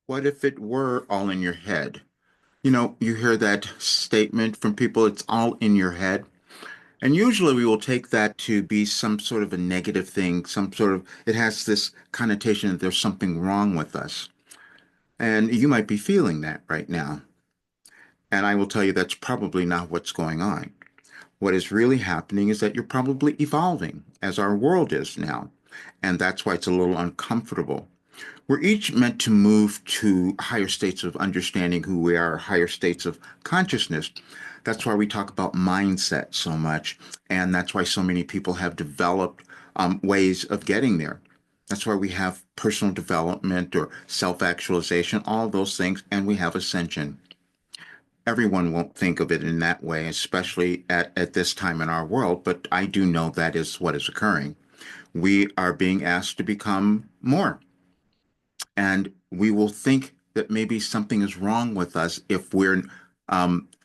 What if it were all in your head? You know, you hear that statement from people, it's all in your head. And usually we will take that to be some sort of a negative thing, it has this connotation that there's something wrong with us. And you might be feeling that right now. And I will tell you that's probably not what's going on. What is really happening is that you're probably evolving as our world is now. And that's why it's a little uncomfortable. We're each meant to move to higher states of understanding who we are, higher states of consciousness. That's why we talk about mindset so much. And that's why so many people have developed ways of getting there. That's why we have personal development or self actualization, all those things, and we have ascension. Everyone won't think of it in that way, especially at this time in our world, but I do know that is what is occurring. We are being asked to become more. And we will think that maybe something is wrong with us if we're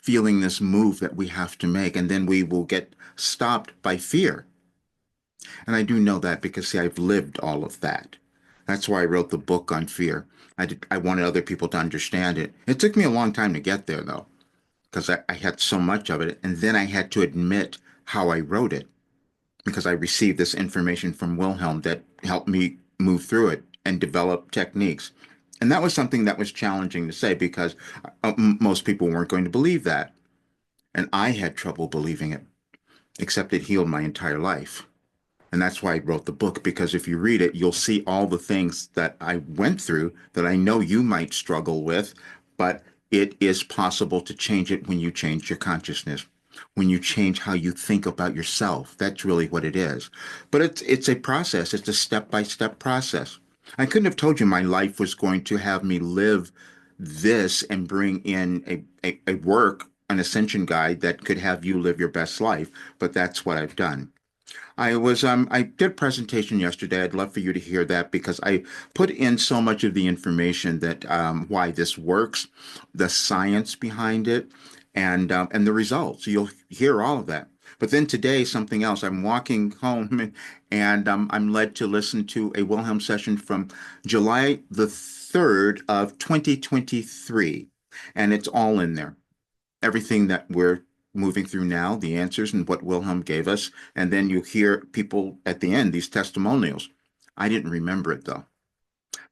feeling this move that we have to make. And then we will get stopped by fear. And I do know that because, see, I've lived all of that. That's why I wrote the book on fear. I wanted other people to understand it. It took me a long time to get there, though, because I had so much of it. And then I had to admit how I wrote it because I received this information from Wilhelm that helped me move through it and develop techniques. And that was something that was challenging to say because most people weren't going to believe that. And I had trouble believing it, except it healed my entire life. And that's why I wrote the book, because if you read it, you'll see all the things that I went through that I know you might struggle with, but it is possible to change it when you change your consciousness, when you change how you think about yourself. That's really what it is. But it's a process. It's a step-by-step process. I couldn't have told you my life was going to have me live this and bring in a work, an ascension guide that could have you live your best life, but that's what I've done. I did a presentation yesterday. I'd love for you to hear that because I put in so much of the information that why this works, the science behind it, and the results. You'll hear all of that. But then today, something else. I'm walking home and I'm led to listen to a Wilhelm session from July the 3rd of 2023, and it's all in there, everything that we're moving through now, the answers and what Wilhelm gave us. And then you hear people at the end, these testimonials. I didn't remember it though.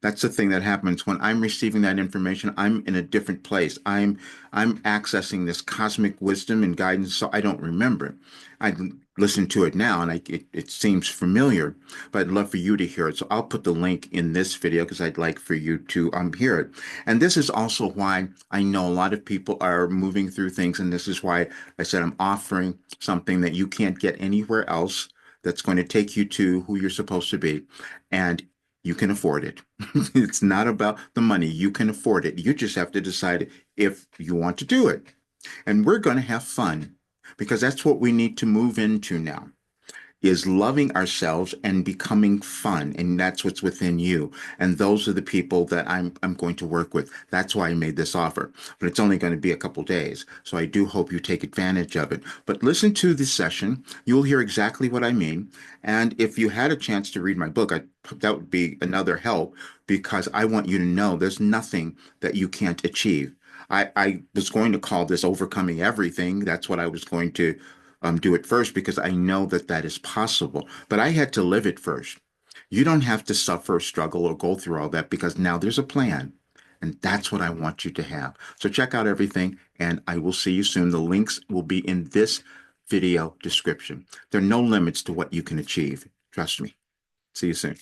That's the thing that happens when I'm receiving that information. I'm in a different place. I'm accessing this cosmic wisdom and guidance, so I don't remember it. I listen to it now, and it seems familiar, but I'd love for you to hear it. So I'll put the link in this video because I'd like for you to hear it. And this is also why I know a lot of people are moving through things, and this is why I said I'm offering something that you can't get anywhere else. That's going to take you to who you're supposed to be. And you can afford it. It's not about the money. You can afford it. You just have to decide if you want to do it. And we're going to have fun because that's what we need to move into now is loving ourselves and becoming fun. And that's what's within you. And those are the people that I'm going to work with. That's why I made this offer. But it's only going to be a couple days. So I do hope you take advantage of it. But listen to this session. You'll hear exactly what I mean. And if you had a chance to read my book, that would be another help because I want you to know there's nothing that you can't achieve. I was going to call this overcoming everything. That's what I was going to do it first because I know that that is possible. But I had to live it first. You don't have to suffer, struggle, or go through all that because now there's a plan. And that's what I want you to have. So check out everything, and I will see you soon. The links will be in this video description. There are no limits to what you can achieve. Trust me. See you soon.